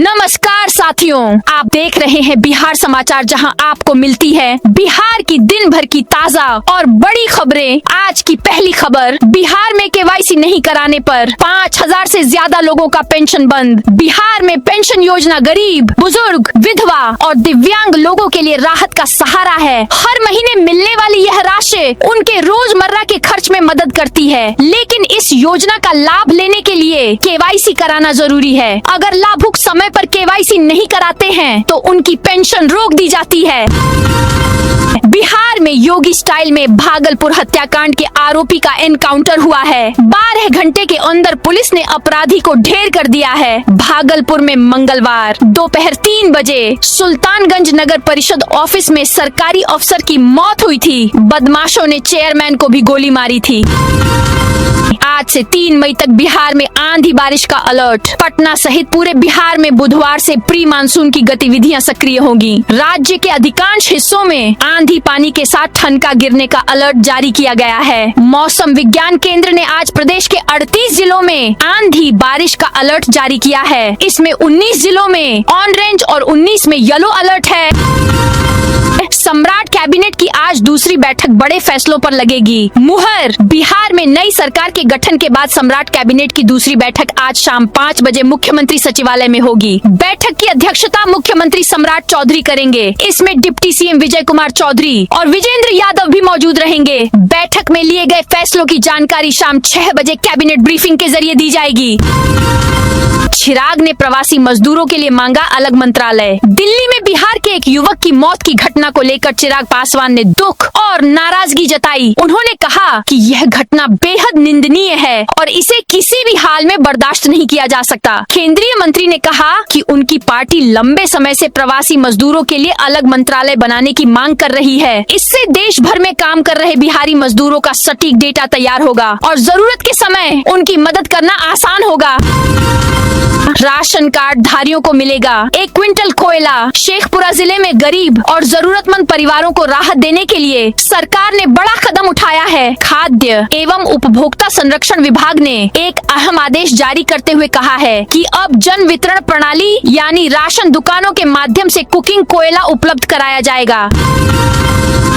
नमस्कार साथियों, आप देख रहे हैं बिहार समाचार, जहां आपको मिलती है बिहार की दिन भर की ताजा और बड़ी खबरें। आज की पहली खबर, बिहार में केवाईसी नहीं कराने पर 5000 से ज्यादा लोगों का पेंशन बंद। बिहार में पेंशन योजना गरीब, बुजुर्ग, विधवा और दिव्यांग लोगों के लिए राहत का सहारा है। हर महीने मिलने वाली यह राशि उनके रोजमर्रा के खर्च में मदद करती है, लेकिन इस योजना का लाभ लेने के लिए केवाईसी कराना जरूरी है। अगर लाभुक समय पर केवाईसी नहीं कराते हैं तो उनकी पेंशन रोक दी जाती है। बिहार में योगी स्टाइल में भागलपुर हत्याकांड के आरोपी का एनकाउंटर हुआ है। 12 घंटे के अंदर पुलिस ने अपराधी को ढेर कर दिया है। भागलपुर में मंगलवार दोपहर 3 बजे सुल्तानगंज नगर परिषद ऑफिस में सरकारी अफसर की मौत हुई थी। बदमाशों ने चेयरमैन को भी गोली मारी थी। आज से 3 मई तक बिहार में आंधी बारिश का अलर्ट। पटना सहित पूरे बिहार में बुधवार से प्री मानसून की गतिविधियां सक्रिय होंगी। राज्य के अधिकांश हिस्सों में आंधी पानी के साथ ठनका गिरने का अलर्ट जारी किया गया है। मौसम विज्ञान केंद्र ने आज प्रदेश के 38 जिलों में आंधी बारिश का अलर्ट जारी किया है। इसमें 19 जिलों में ऑरेंज और 19 में येलो अलर्ट है। सम्राट कैबिनेट की आज दूसरी बैठक बड़े फैसलों पर लगेगी मुहर। बिहार में नई सरकार के गठन के बाद सम्राट कैबिनेट की दूसरी बैठक आज शाम 5 बजे मुख्यमंत्री सचिवालय में होगी। बैठक की अध्यक्षता मुख्यमंत्री सम्राट चौधरी करेंगे। इसमें डिप्टी सीएम विजय कुमार चौधरी और विजेंद्र यादव भी मौजूद रहेंगे। बैठक में लिए गए फैसलों की जानकारी शाम 6 बजे कैबिनेट ब्रीफिंग के जरिए दी जाएगी। चिराग ने प्रवासी मजदूरों के लिए मांगा अलग मंत्रालय। दिल्ली में बिहार के एक युवक की मौत की घटना को लेकर चिराग पासवान ने दुख और नाराजगी जताई। उन्होंने कहा कि यह घटना बेहद निंदनीय है और इसे किसी भी हाल में बर्दाश्त नहीं किया जा सकता। केंद्रीय मंत्री ने कहा कि उनकी पार्टी लंबे समय से प्रवासी मजदूरों के लिए अलग मंत्रालय बनाने की मांग कर रही है। इससे देश भर में काम कर रहे बिहारी मजदूरों का सटीक डेटा तैयार होगा और जरूरत के समय उनकी मदद करना आसान होगा। राशन कार्ड धारियों को मिलेगा 1 क्विंटल कोयला। शेखपुरा जिले में गरीब और जरूरतमंद परिवारों को राहत देने के लिए सरकार ने बड़ा कदम उठाया है। खाद्य एवं उपभोक्ता संरक्षण विभाग ने एक अहम आदेश जारी करते हुए कहा है कि अब जन वितरण प्रणाली यानी राशन दुकानों के माध्यम से कुकिंग कोयला उपलब्ध कराया जाएगा।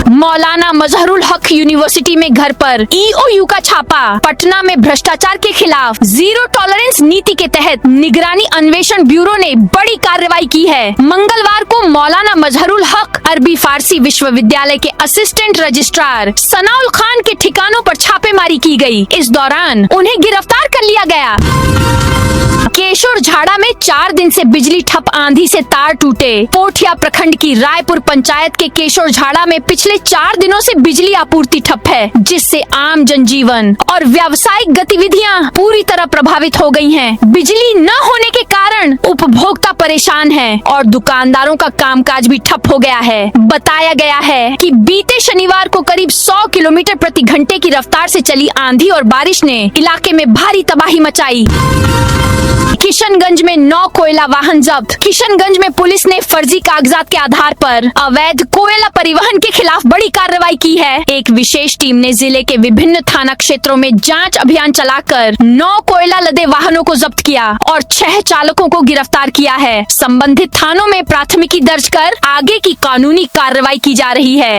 मौलाना मजहरुल हक यूनिवर्सिटी में घर पर ईओयू का छापा। पटना में भ्रष्टाचार के खिलाफ जीरो टॉलरेंस नीति के तहत निगरानी अन्वेषण ब्यूरो ने बड़ी कार्रवाई की है। मंगलवार को मौलाना मजहरुल हक अरबी फारसी विश्वविद्यालय के असिस्टेंट रजिस्ट्रार सनाउल खान के ठिकानों पर छापेमारी की गई। इस दौरान उन्हें गिरफ्तार कर लिया गया। केशोर झाड़ा में 4 दिन से बिजली ठप, आंधी से तार टूटे। पोठिया प्रखंड की रायपुर पंचायत के केशोर झाड़ा में पिछले 4 दिनों से बिजली आपूर्ति ठप है, जिससे आम जनजीवन और व्यावसायिक गतिविधियां पूरी तरह प्रभावित हो गई हैं। बिजली न होने के कारण उपभोक्ता परेशान हैं और दुकानदारों का कामकाज भी ठप हो गया है। बताया गया है कि बीते शनिवार को करीब 100 किलोमीटर प्रति घंटे की रफ्तार से चली आंधी और बारिश ने इलाके में भारी तबाही मचाई। किशनगंज में 9 कोयला वाहन जब्त। किशनगंज में पुलिस ने फर्जी कागजात के आधार पर अवैध कोयला परिवहन के खिलाफ बड़ी कार्रवाई की है। एक विशेष टीम ने जिले के विभिन्न थाना क्षेत्रों में जांच अभियान चलाकर 9 कोयला लदे वाहनों को जब्त किया और 6 चालकों को गिरफ्तार किया है। संबंधित थानों में प्राथमिकी दर्ज कर आगे की कानूनी कार्रवाई की जा रही है।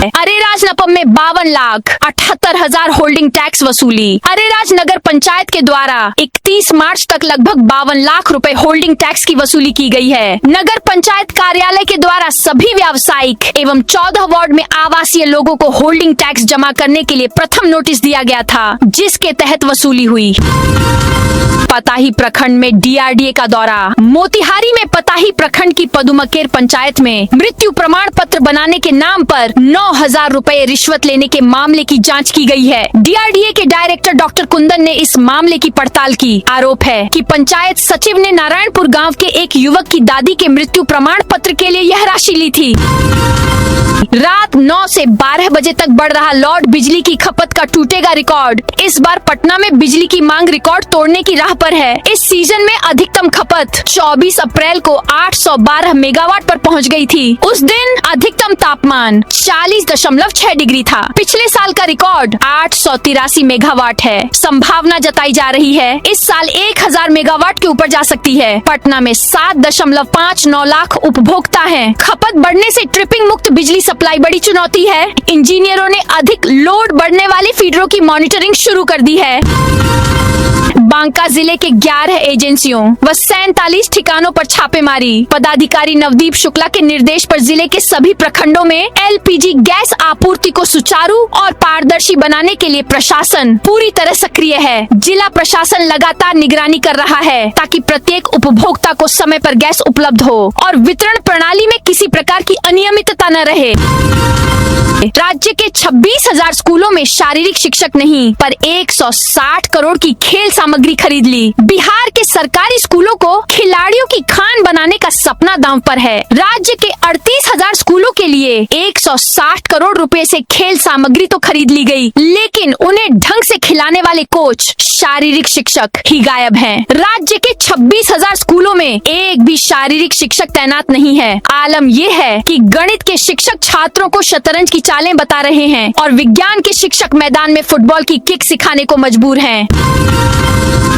अरेराज नपम में 52,78,000 होल्डिंग टैक्स वसूली। अरेराज नगर पंचायत के द्वारा 31 मार्च तक लगभग 52 लाख रुपए होल्डिंग टैक्स की वसूली की गई है। नगर पंचायत कार्यालय के द्वारा सभी व्यावसायिक एवं 14 वार्ड में आवासीय लोगों को होल्डिंग टैक्स जमा करने के लिए प्रथम नोटिस दिया गया था, जिसके तहत वसूली हुई। पताही प्रखंड में डीआरडीए का दौरा। मोतिहारी में पताही प्रखंड की पदुमकेर पंचायत में मृत्यु प्रमाण पत्र बनाने के नाम पर 9,000 रुपए रिश्वत लेने के मामले की जांच की गई है। डीआरडीए के डायरेक्टर डॉक्टर कुंदन ने इस मामले की पड़ताल की। आरोप है कि पंचायत सचिव ने नारायणपुर गांव के एक युवक की दादी के मृत्यु प्रमाण पत्र के लिए यह राशि ली थी। रात 9 से 12 बजे तक बढ़ रहा लॉर्ड बिजली की खपत का टूटेगा रिकॉर्ड। इस बार पटना में बिजली की मांग रिकॉर्ड तोड़ने की राह पर है। इस सीजन में अधिकतम खपत 24 अप्रैल को 812 मेगावाट पर पहुंच गई थी। उस दिन अधिकतम तापमान 40.6 डिग्री था। पिछले साल का रिकॉर्ड 883 मेगावाट है। संभावना जताई जा रही है इस साल 1000 मेगावाट के ऊपर जा सकती है। पटना में 7.59 लाख उपभोक्ता हैं। खपत बढ़ने से ट्रिपिंग मुक्त बिजली सप्लाई बड़ी चुनौती है। इंजीनियरों ने अधिक लोड बढ़ने वाली फीडरों की मॉनिटरिंग शुरू कर दी है। बांका जिले के 11 एजेंसियों व 47 ठिकानों पर छापेमारी। पदाधिकारी नवदीप शुक्ला के निर्देश पर जिले के सभी प्रखंडों में एलपीजी गैस आपूर्ति को सुचारू और पारदर्शी बनाने के लिए प्रशासन पूरी तरह सक्रिय है। जिला प्रशासन लगातार निगरानी कर रहा है ताकि प्रत्येक उपभोक्ता को समय पर गैस उपलब्ध हो और वितरण प्रणाली में किसी प्रकार की अनियमितता न रहे। राज्य के 26,000 स्कूलों में शारीरिक शिक्षक नहीं पर 160 करोड़ की खेल सामग्री खरीद ली। बिहार के सरकारी स्कूलों को खिलाड़ियों की खान बनाने का सपना दांव पर है। राज्य के 38,000 स्कूलों के लिए 160 करोड़ रुपए से खेल सामग्री तो खरीद ली गई, लेकिन उन्हें ढंग से खिलाने वाले कोच, शारीरिक शिक्षक ही गायब हैं। राज्य के 26,000 स्कूलों में एक भी शारीरिक शिक्षक तैनात नहीं है। आलम यह है कि गणित के शिक्षक छात्रों को शतरंज की चालें बता रहे हैं और विज्ञान के शिक्षक मैदान में फुटबॉल की किक सिखाने को मजबूर हैं।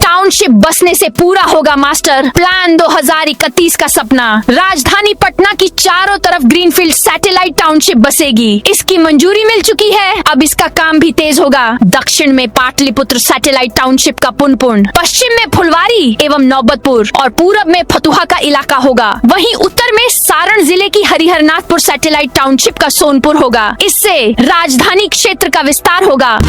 टाउनशिप बसने से पूरा होगा मास्टर प्लान 2031 का सपना। राजधानी पटना की चारों तरफ ग्रीनफील्ड सैटेलाइट टाउनशिप बसेगी। इसकी मंजूरी मिल चुकी है, अब इसका काम भी तेज होगा। दक्षिण में पाटलिपुत्र सैटेलाइट टाउनशिप का पुनपुन, पश्चिम में फुलवारी एवं नौबतपुर और पूरब में फतुहा का इलाका होगा। वहीं उत्तर में सारण जिले की हरिहरनाथपुर सैटेलाइट टाउनशिप का सोनपुर होगा। इससे राजधानी क्षेत्र का विस्तार होगा।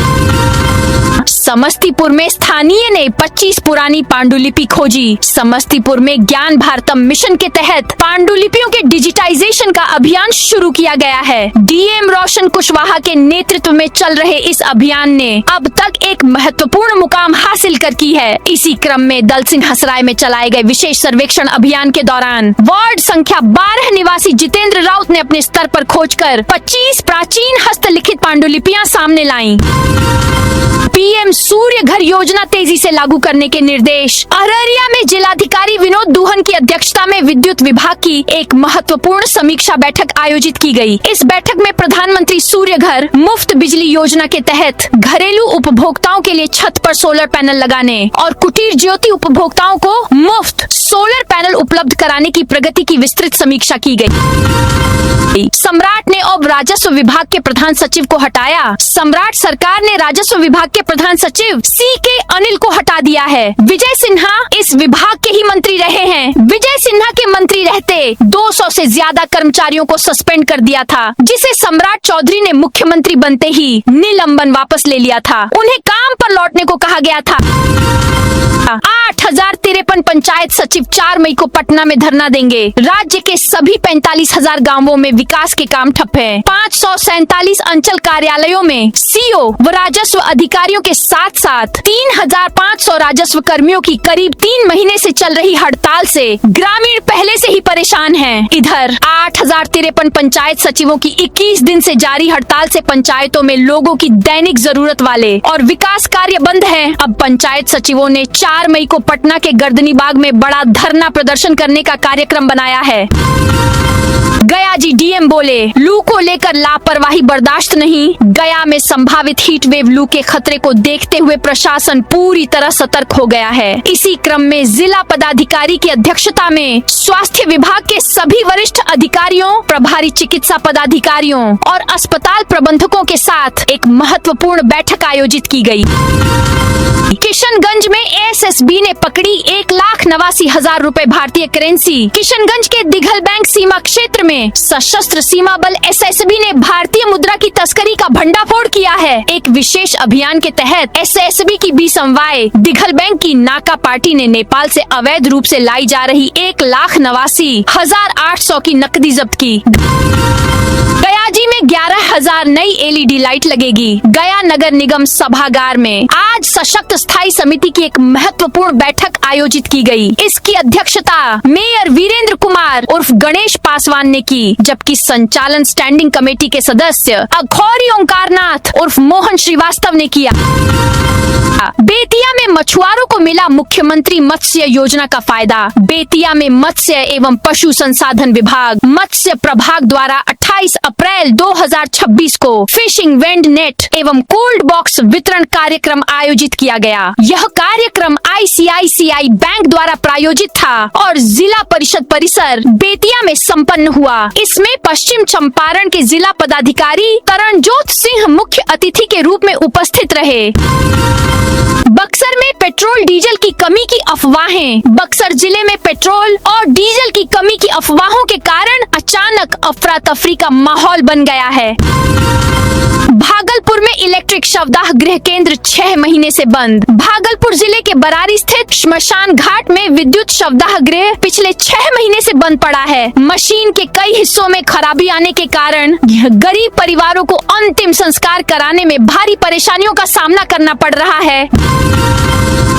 समस्तीपुर में स्थानीय ने 25 पुरानी पांडुलिपि खोजी। समस्तीपुर में ज्ञान भारतम मिशन के तहत पांडुलिपियों के डिजिटाइजेशन का अभियान शुरू किया गया है। डीएम रोशन कुशवाहा के नेतृत्व में चल रहे इस अभियान ने अब तक एक महत्वपूर्ण मुकाम हासिल कर की है। इसी क्रम में दलसिंह हसराय में चलाए गए विशेष सर्वेक्षण अभियान के दौरान वार्ड संख्या 12 निवासी जितेंद्र राउत ने अपने स्तर पर खोजकर 25 प्राचीन हस्तलिखित पांडुलिपियां सामने लाई। पीएम सूर्य घर योजना तेजी से लागू करने के निर्देश। अररिया में जिलाधिकारी विनोद दुहन की अध्यक्षता में विद्युत विभाग की एक महत्वपूर्ण समीक्षा बैठक आयोजित की गई। इस बैठक में प्रधानमंत्री सूर्य घर मुफ्त बिजली योजना के तहत घरेलू उपभोक्ताओं के लिए छत पर सोलर पैनल लगाने और कुटीर ज्योति उपभोक्ताओं को मुफ्त सोलर पैनल उपलब्ध कराने की प्रगति की विस्तृत समीक्षा की गई। सम्राट ने अब राजस्व विभाग के प्रधान सचिव को हटाया। सम्राट सरकार ने राजस्व विभाग के प्रधान सचिव CK अनिल को हटा दिया है। विजय सिन्हा इस विभाग के ही मंत्री रहे हैं। विजय सिन्हा के मंत्री रहते 200 से ज्यादा कर्मचारियों को सस्पेंड कर दिया था, जिसे सम्राट चौधरी ने मुख्यमंत्री बनते ही निलंबन वापस ले लिया था। उन्हें काम पर लौटने को कहा गया था। 8,053 पंचायत सचिव 4 मई को पटना में धरना देंगे। राज्य के सभी 45,000 गांवों में विकास के काम ठप है। 547 अंचल कार्यालयों में CO व राजस्व अधिकारियों के साथ साथ 3,500 राजस्व कर्मियों की करीब 3 महीने से चल रही हड़ताल से ग्रामीण पहले से ही परेशान हैं। इधर 8,053 पंचायत सचिवों की 21 दिन से जारी हड़ताल से पंचायतों में लोगों की दैनिक जरूरत वाले और विकास कार्य बंद हैं। अब पंचायत सचिवों ने 4 मई को पटना के गर्दनी बाग में बड़ा धरना प्रदर्शन करने का कार्यक्रम बनाया है। गया जी डीएम बोले, लू को लेकर लापरवाही बर्दाश्त नहीं। गया में संभावित हीट वेव लू के खतरे को देखते हुए प्रशासन पूरी तरह सतर्क हो गया है। इसी क्रम में जिला पदाधिकारी की अध्यक्षता में स्वास्थ्य विभाग के सभी वरिष्ठ अधिकारियों, प्रभारी चिकित्सा पदाधिकारियों और अस्पताल प्रबंधकों के साथ एक महत्वपूर्ण बैठक आयोजित की गई। किशनगंज में एसएसबी ने पकड़ी 1,89,000 रुपए भारतीय करेंसी। किशनगंज के दिघल बैंक सीमा क्षेत्र में सशस्त्र सीमा बल एसएसबी ने भारतीय मुद्रा की तस्करी का भंडाफोड़ किया है। एक विशेष अभियान के तहत एसएसबी की बीसमवाय दिघल बैंक की नाका पार्टी ने नेपाल से अवैध रूप से लाई जा रही 1,89,800 की नकदी जब्त की। गयाजी में 11,000 नई LED लाइट लगेगी। गया नगर निगम सभागार में आज सशक्त स्थायी समिति की एक महत्वपूर्ण बैठक आयोजित की गई। इसकी अध्यक्षता मेयर वीरेंद्र कुमार उर्फ गणेश पासवान ने की, जबकि संचालन स्टैंडिंग कमेटी के सदस्य अघौरी ओंकारनाथ उर्फ मोहन श्रीवास्तव ने किया। बेतिया में मछुआरों को मिला मुख्यमंत्री मत्स्य योजना का फायदा। बेतिया में मत्स्य एवं पशु संसाधन विभाग मत्स्य प्रभाग द्वारा 28 अप्रैल 2026 को फिशिंग वेंड नेट एवं कोल्ड बॉक्स वितरण कार्यक्रम आयोजित किया गया। यह कार्यक्रम ICICI बैंक द्वारा प्रायोजित था और जिला परिषद परिसर बेतिया में संपन्न हुआ। इसमें पश्चिम चंपारण के जिला पदाधिकारी तरणजोत सिंह मुख्य अतिथि के रूप में उपस्थित रहे। बक्सर में पेट्रोल डीजल की कमी की अफवाहें। बक्सर जिले में पेट्रोल और डीजल की कमी की अफवाहों के कारण अचानक अफरा तफरी का माहौल बन गया है। भागलपुर में इलेक्ट्रिक शवदाह गृह केंद्र 6 महीने से बंद। भागलपुर जिले के बरारी स्थित श्मशान घाट में विद्युत शवदाह गृह पिछले 6 महीने से बंद पड़ा है। मशीन के कई हिस्सों में खराबी आने के कारण गरीब परिवारों को अंतिम संस्कार कराने में भारी परेशानियों का सामना करना पड़ रहा है।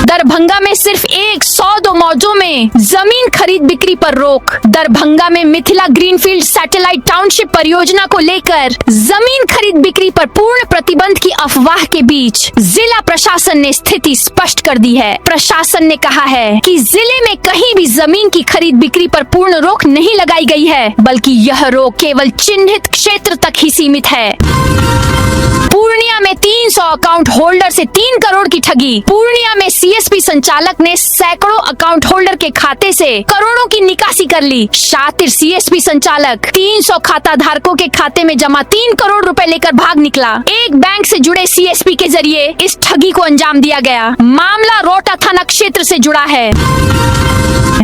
दरभंगा में सिर्फ 102 मौजों में जमीन खरीद बिक्री पर रोक। दरभंगा में मिथिला ग्रीनफील्ड सैटेलाइट टाउनशिप परियोजना को लेकर जमीन खरीद बिक्री पर पूर्ण प्रतिबंध की अफवाह के बीच जिला प्रशासन ने स्थिति स्पष्ट कर दी है। प्रशासन ने कहा है कि जिले में कहीं भी जमीन की खरीद बिक्री पर पूर्ण रोक नहीं लगाई गई है, बल्कि यह रोक केवल चिन्हित क्षेत्र तक ही सीमित है। पूर्णिया में 300 अकाउंट होल्डर से 3 करोड़ की ठगी। पूर्णिया में CSP संचालक ने सैकड़ों अकाउंट होल्डर के खाते से करोड़ों की निकासी कर ली। शातिर CSP संचालक 300 खाता धारकों के खाते में जमा 3 करोड़ रुपए लेकर भाग निकला। एक बैंक से जुड़े CSP के जरिए इस ठगी को अंजाम दिया गया। मामला रोहटा थाना क्षेत्र से जुड़ा है।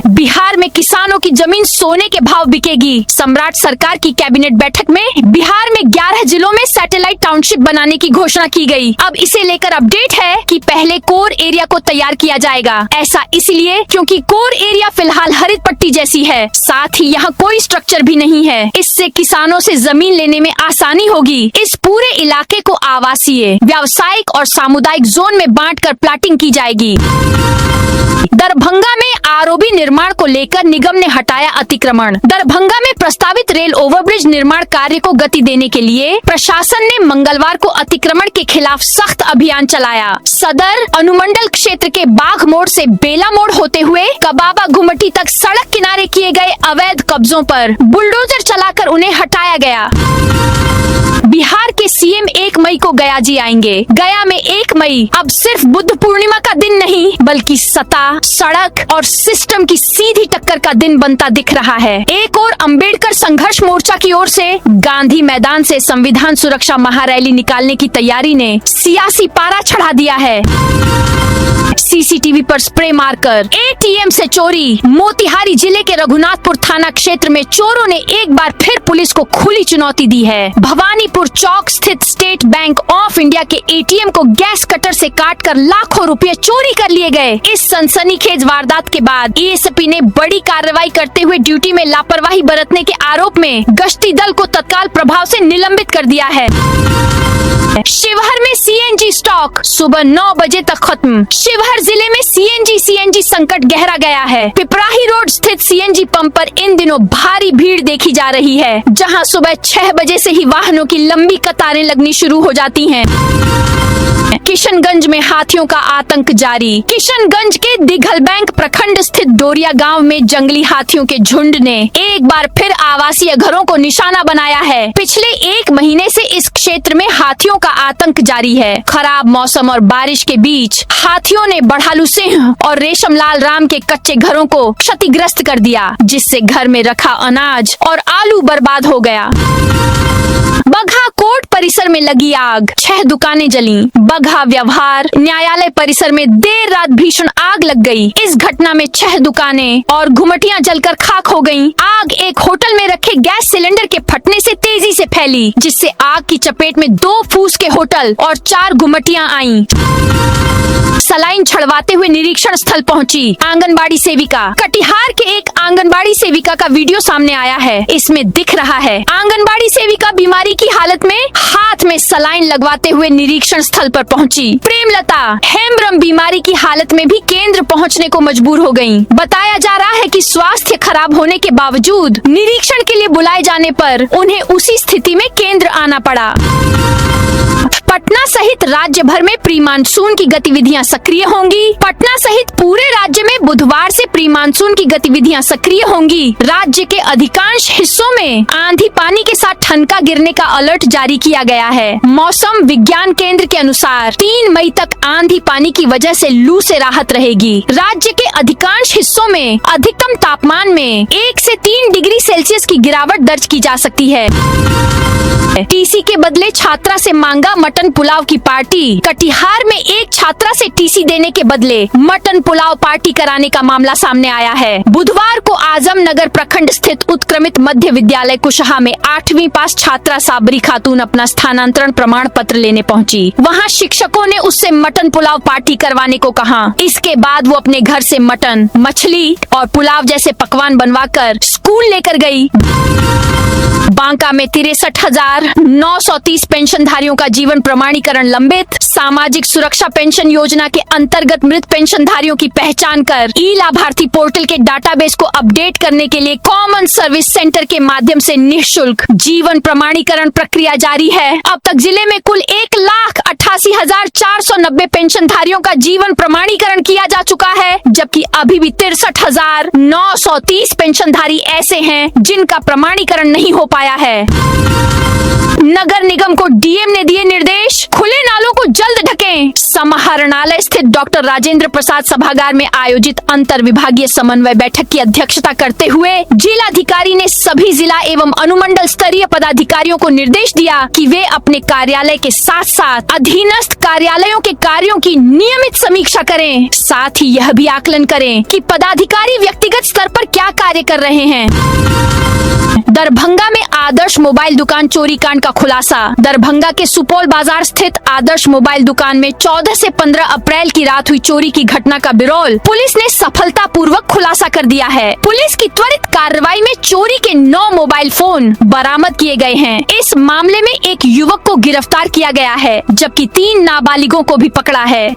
बिहार में किसानों की जमीन सोने के भाव बिकेगी। सम्राट सरकार की कैबिनेट बैठक में बिहार में 11 जिलों में सैटेलाइट टाउनशिप बनाने की घोषणा की गई। अब इसे लेकर अपडेट है कि पहले कोर एरिया को तैयार किया जाएगा। ऐसा इसलिए क्योंकि कोर एरिया फिलहाल हरित पट्टी जैसी है, साथ ही यहाँ कोई स्ट्रक्चर भी नहीं है। इससे किसानों से जमीन लेने में आसानी होगी। इस पूरे इलाके को आवासीय, व्यावसायिक और सामुदायिक जोन में बांटकर प्लाटिंग की जाएगी। दरभंगा में ROB निर्माण को लेकर निगम ने हटाया अतिक्रमण। दरभंगा में प्रस्तावित रेल ओवरब्रिज निर्माण कार्य को गति देने के लिए प्रशासन ने मंगलवार को अतिक्रमण के खिलाफ सख्त अभियान चलाया। सदर अनुमंडल क्षेत्र के बाघ मोड़ से बेला मोड़ होते हुए कबाबा घुमटी तक सड़क किनारे किए गए अवैध कब्जों पर बुलडोजर चलाकर उन्हें हटाया गया। बिहार के CM 1 मई को गया जी आएंगे। गया में 1 मई अब सिर्फ बुद्ध पूर्णिमा का दिन नहीं, बल्कि सत्ता, सड़क और सिस्टम की सीधी टक्कर का दिन बनता दिख रहा है। एक और अंबेडकर संघर्ष मोर्चा की ओर से गांधी मैदान से संविधान सुरक्षा महारैली निकालने की तैयारी ने सियासी पारा चढ़ा दिया है। CCTV पर स्प्रे मारकर ATM से चोरी। मोतिहारी जिले के रघुनाथपुर थाना क्षेत्र में चोरों ने एक बार फिर पुलिस को खुली चुनौती दी है। भवानीपुर चौक स्थित स्टेट बैंक ऑफ इंडिया के ATM को गैस कटर से काटकर लाखों रुपए चोरी कर लिए गए। इस सनसनीखेज वारदात के बाद ASP ने बड़ी कार्रवाई करते हुए ड्यूटी में लापरवाही बरतने के आरोप में गश्ती दल को तत्काल प्रभाव से निलंबित कर दिया है। शिवहर में CNG स्टॉक सुबह 9 बजे तक खत्म। शिवहर जिले में CNG संकट गहरा गया है। पिपराही रोड स्थित CNG पंप पर इन दिनों भारी भीड़ देखी जा रही है, जहां सुबह 6 बजे से ही वाहनों की लंबी कतारें लगनी शुरू हो जाती हैं। किशनगंज में हाथियों का आतंक जारी। किशनगंज के दिघल बैंक प्रखंड स्थित डोरिया गांव में जंगली हाथियों के झुंड ने एक बार फिर आवासीय घरों को निशाना बनाया है। पिछले 1 महीने से इस क्षेत्र में हाथियों का आतंक जारी है। खराब मौसम और बारिश के बीच हाथियों ने बढ़ालू सिंह और रेशमलाल राम के कच्चे घरों को क्षतिग्रस्त कर दिया, जिससे घर में रखा अनाज और आलू बर्बाद हो गया। बगहा कोर्ट परिसर में लगी आग, 6 दुकानें जलीं। बगहा व्यवहार न्यायालय परिसर में देर रात भीषण आग लग गई। इस घटना में 6 दुकानें और घुमटियां जलकर खाक हो गईं। आग एक होटल में रखे गैस सिलेंडर के फटने से तेजी से फैली, जिससे आग की चपेट में 2 फूस के होटल और 4 घुमटियां आईं। सलाइन छड़वाते हुए निरीक्षण स्थल पहुंची आंगनबाड़ी सेविका। कटिहार के एक आंगनबाड़ी सेविका का वीडियो सामने आया है। इसमें दिख रहा है आंगनबाड़ी सेविका बीमारी की हालत में हाथ में सलाइन लगवाते हुए निरीक्षण स्थल पर पहुंची। प्रेमलता हेमरम बीमारी की हालत में भी केंद्र पहुंचने को मजबूर हो गयी। बताया जा रहा है कि स्वास्थ्य खराब होने के बावजूद निरीक्षण के लिए बुलाए जाने पर उन्हें उसी स्थिति में केंद्र आना पड़ा। पटना सहित राज्य भर में प्री मानसून की गतिविधियां सक्रिय होंगी। पटना सहित पूरे राज्य में बुधवार से प्री मानसून की गतिविधियां सक्रिय होंगी। राज्य के अधिकांश हिस्सों में आंधी पानी के साथ ठनका गिरने का अलर्ट जारी किया गया है। मौसम विज्ञान केंद्र के अनुसार 3 मई तक आंधी पानी की वजह से लू से राहत रहेगी। राज्य के अधिकांश हिस्सों में अधिकतम तापमान में 1 से 3 डिग्री सेल्सियस की गिरावट दर्ज की जा सकती है। टीसी के बदले छात्रा से मांगा मटन पुलाव की पार्टी। कटिहार में एक छात्रा से टीसी देने के बदले मटन पुलाव पार्टी कराने का मामला सामने आया है। बुधवार को आजमनगर प्रखंड स्थित उत्क्रमित मध्य विद्यालय कुशहा में 8वीं पास छात्रा साबरी खातून अपना स्थानांतरण प्रमाण पत्र लेने पहुंची। वहां शिक्षकों ने उससे मटन पुलाव पार्टी करवाने को कहा। इसके बाद वो अपने घर से मटन, मछली और पुलाव जैसे पकवान बनवाकर स्कूल लेकर गई। बांका में 63,930 पेंशनधारियों का जीवन प्रमाणीकरण लंबित। सामाजिक सुरक्षा पेंशन योजना के अंतर्गत मृत पेंशनधारियों की पहचान कर ई लाभार्थी पोर्टल के डाटाबेस को अपडेट करने के लिए कॉमन सर्विस सेंटर के माध्यम से निःशुल्क जीवन प्रमाणीकरण प्रक्रिया जारी है। अब तक जिले में कुल 1,88,490 पेंशनधारियों का जीवन प्रमाणीकरण किया जा चुका है, जबकि अभी भी 63,930 पेंशनधारी ऐसे हैं जिनका प्रमाणीकरण नहीं हो पाया है। नगर निगम को डीएम ने दिए निर्देश, खुले नालों को जल्द ढकें। समाहरणालय स्थित डॉक्टर राजेंद्र प्रसाद सभागार में आयोजित अंतर विभागीय समन्वय बैठक की अध्यक्षता करते हुए जिलाधिकारी ने सभी जिला एवं अनुमंडल स्तरीय पदाधिकारियों को निर्देश दिया कि वे अपने कार्यालय के साथ साथ अधीनस्थ कार्यालयों के कार्यों की नियमित समीक्षा करें। साथ ही यह भी आकलन करें कि पदाधिकारी व्यक्तिगत स्तर पर क्या कार्य कर रहे हैं। दरभंगा में आदर्श मोबाइल दुकान चोरी कांड का खुलासा। दरभंगा के सुपौल बाजार स्थित आदर्श मोबाइल दुकान में 14 से 15 अप्रैल की रात हुई चोरी की घटना का बिरौल पुलिस ने सफलतापूर्वक खुलासा कर दिया है। पुलिस की त्वरित कार्रवाई में चोरी के 9 मोबाइल फोन बरामद किए गए हैं। इस मामले में एक युवक को गिरफ्तार किया गया है, जबकि 3 नाबालिगों को भी पकड़ा है।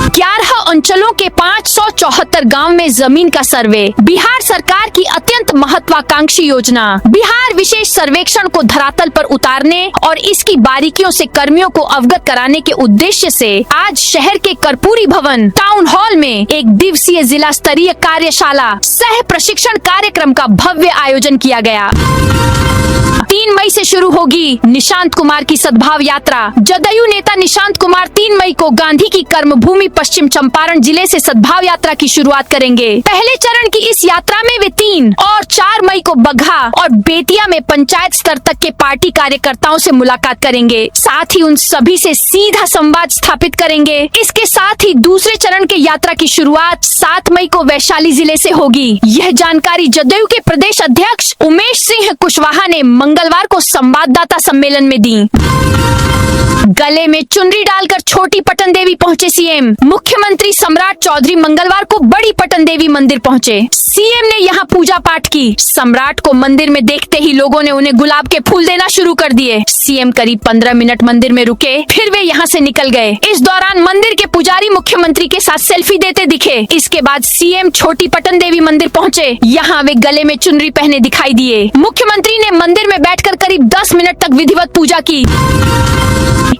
11 अंचलों के 574 गांव में जमीन का सर्वे। बिहार सरकार की अत्यंत महत्वाकांक्षी योजना बिहार विशेष सर्वेक्षण को धरातल पर उतारने और इसकी बारीकियों से कर्मियों को अवगत कराने के उद्देश्य से आज शहर के कर्पूरी भवन टाउन हॉल में एक दिवसीय जिला स्तरीय कार्यशाला सह प्रशिक्षण कार्यक्रम का भव्य आयोजन किया गया। 3 मई से शुरू होगी निशांत कुमार की सद्भाव यात्रा। जदयू नेता निशांत कुमार 3 मई को गांधी की कर्मभूमि पश्चिम चंपारण जिले से सद्भाव यात्रा की शुरुआत करेंगे। पहले चरण की इस यात्रा में वे 3 और 4 मई को बगहा और बेतिया में पंचायत स्तर तक के पार्टी कार्यकर्ताओं से मुलाकात करेंगे। साथ ही उन सभी से सीधा संवाद स्थापित करेंगे। इसके साथ ही दूसरे चरण के यात्रा की शुरुआत 7 मई को वैशाली जिले से होगी। यह जानकारी जदयू के प्रदेश अध्यक्ष उमेश सिंह कुशवाहा ने मंगलवार को संवाददाता सम्मेलन में दी। गले में चुनरी डालकर छोटी पटन देवी पहुंचे सीएम। मुख्यमंत्री सम्राट चौधरी मंगलवार को बड़ी पटन देवी मंदिर पहुंचे। सीएम ने यहां पूजा पाठ की। सम्राट को मंदिर में देखते ही लोगों ने उन्हें गुलाब के फूल देना शुरू कर दिए। सीएम करीब 15 मिनट मंदिर में रुके, फिर वे यहां से निकल गए। इस दौरान मंदिर के पुजारी मुख्यमंत्री के साथ सेल्फी देते दिखे। इसके बाद सीएम छोटी पटन देवी मंदिर पहुंचे। यहाँ वे गले में चुनरी पहने दिखाई दिए। मुख्यमंत्री ने मंदिर में बैठकर करीब 10 मिनट तक विधिवत पूजा की।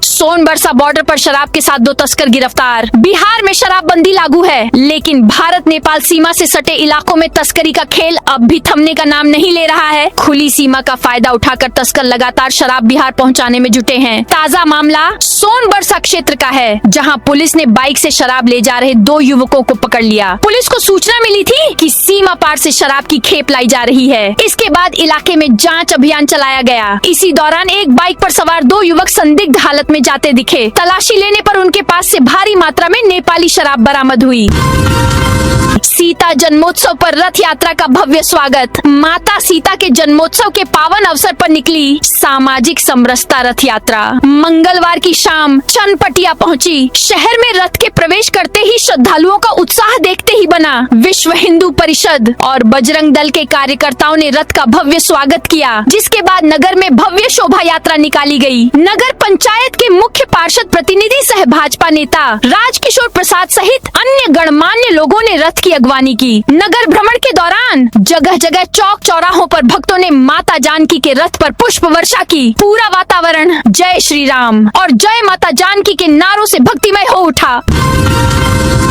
सोनबरसा बॉर्डर पर शराब के साथ 2 तस्कर गिरफ्तार। बिहार में शराबबंदी लागू है, लेकिन भारत नेपाल सीमा से सटे इलाकों में तस्करी का खेल अब भी थमने का नाम नहीं ले रहा है। खुली सीमा का फायदा उठाकर तस्कर लगातार शराब बिहार पहुंचाने में जुटे हैं। ताजा मामला सोनबरसा क्षेत्र का है, जहां पुलिस ने बाइक से शराब ले जा रहे 2 युवकों को पकड़ लिया। पुलिस को सूचना मिली थी कि सीमा पार से शराब की खेप लाई जा रही है। इसके बाद इलाके में जाँच अभियान चलाया गया। इसी दौरान एक बाइक पर सवार 2 युवक संदिग्ध हालत हालत में जाते दिखे। तलाशी लेने पर उनके पास से भारी मात्रा में नेपाली शराब बरामद हुई। सीता जन्मोत्सव पर रथ यात्रा का भव्य स्वागत। माता सीता के जन्मोत्सव के पावन अवसर पर निकली सामाजिक समरसता रथ यात्रा मंगलवार की शाम चनपटिया पहुंची। शहर में रथ के प्रवेश करते ही श्रद्धालुओं का उत्साह देखते ही बना। विश्व हिंदू परिषद और बजरंग दल के कार्यकर्ताओं ने रथ का भव्य स्वागत किया, जिसके बाद नगर में भव्य शोभा यात्रा निकाली गई। नगर पंचायत के मुख्य पार्षद प्रतिनिधि सह भाजपा नेता राजकिशोर प्रसाद सहित अन्य गणमान्य लोगों ने रथ की अगवानी की। नगर भ्रमण के दौरान जगह जगह चौक चौराहों पर भक्तों ने माता जानकी के रथ पर पुष्प वर्षा की। पूरा वातावरण जय श्री राम और जय माता जानकी के नारों से भक्तिमय हो उठा।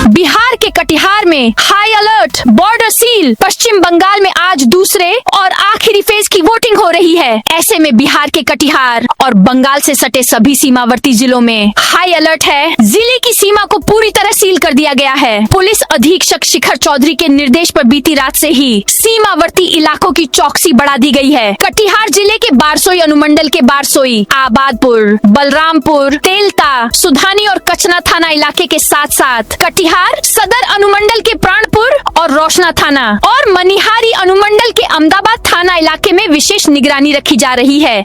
बिहार के कटिहार में हाई अलर्ट, बॉर्डर सील। पश्चिम बंगाल में आज दूसरे और आखिरी फेज की वोटिंग हो रही है। ऐसे में बिहार के कटिहार और बंगाल से सटे सभी सीमावर्ती जिलों में हाई अलर्ट है। जिले की सीमा को पूरी तरह सील कर दिया गया है। पुलिस अधीक्षक शिखर चौधरी के निर्देश पर बीती रात से ही सीमावर्ती इलाकों की चौकसी बढ़ा दी गई है। कटिहार जिले के बारसोई अनुमंडल के बारसोई, आबादपुर, बलरामपुर, तेलता, सुधानी और कचना थाना इलाके के साथ साथ कटिहार सदर अनुमंडल के प्राणपुर और रोशना थाना और मनिहारी अनुमंडल के अहमदाबाद थाना इलाके में विशेष निगरानी रखी जा रही है।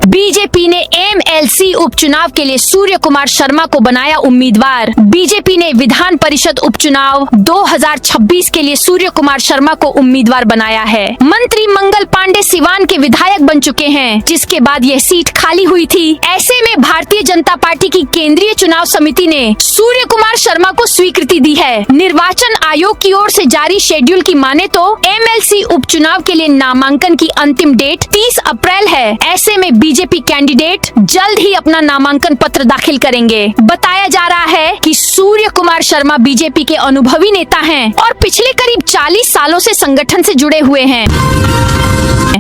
बीजेपी ने एमएलसी उपचुनाव के लिए सूर्य कुमार शर्मा को बनाया उम्मीदवार। बीजेपी ने विधान परिषद उपचुनाव 2026 के लिए सूर्य कुमार शर्मा को उम्मीदवार बनाया है। मंत्री मंगल पांडे सिवान के विधायक बन चुके हैं, जिसके बाद यह सीट खाली हुई थी। ऐसे में भारतीय जनता पार्टी की केंद्रीय चुनाव समिति ने सूर्य कुमार शर्मा को स्वीकृति दी है। निर्वाचन आयोग की ओर से जारी शेड्यूल की माने तो एमएलसी उपचुनाव के लिए नामांकन की अंतिम डेट 30 अप्रैल है। ऐसे में बीजेपी कैंडिडेट जल्द ही अपना नामांकन पत्र दाखिल करेंगे। बताया जा रहा है कि सूर्य कुमार शर्मा बीजेपी के अनुभवी नेता हैं और पिछले करीब 40 सालों से संगठन से जुड़े हुए हैं।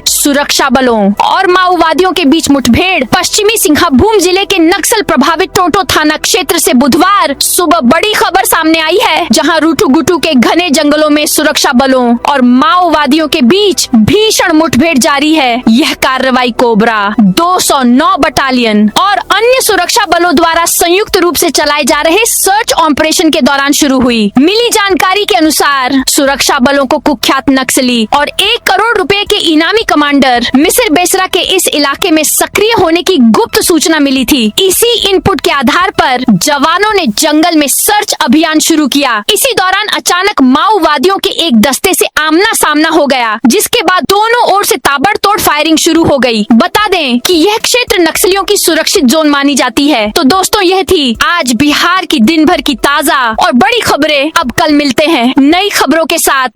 सुरक्षा बलों और माओवादियों के बीच मुठभेड़। पश्चिमी सिंहभूम जिले के नक्सल प्रभावित टोटो थाना क्षेत्र से बुधवार सुबह बड़ी खबर सामने आई है, जहां रूटू गुटू के घने जंगलों में सुरक्षा बलों और माओवादियों के बीच भीषण मुठभेड़ जारी है। यह कार्रवाई कोबरा 209 बटालियन और अन्य सुरक्षा बलों द्वारा संयुक्त रूप से चलाए जा रहे सर्च ऑपरेशन के दौरान शुरू हुई। मिली जानकारी के अनुसार सुरक्षा बलों को कुख्यात नक्सली और 1 करोड़ रुपए के इनामी कमांडर मिसिर बेसरा के इस इलाके में सक्रिय होने की गुप्त सूचना मिली थी। इसी इनपुट के आधार पर जवानों ने जंगल में सर्च अभियान शुरू किया। इसी दौरान अचानक माओवादियों के एक दस्ते से आमना सामना हो गया, जिसके बाद दोनों ओर से ताबड़तोड़ फायरिंग शुरू हो गई। बता दें कि यह क्षेत्र नक्सलियों की सुरक्षित जोन मानी जाती है। तो दोस्तों, यह थी आज बिहार की दिन भर की ताजा और बड़ी खबरें। अब कल मिलते हैं नई खबरों के साथ।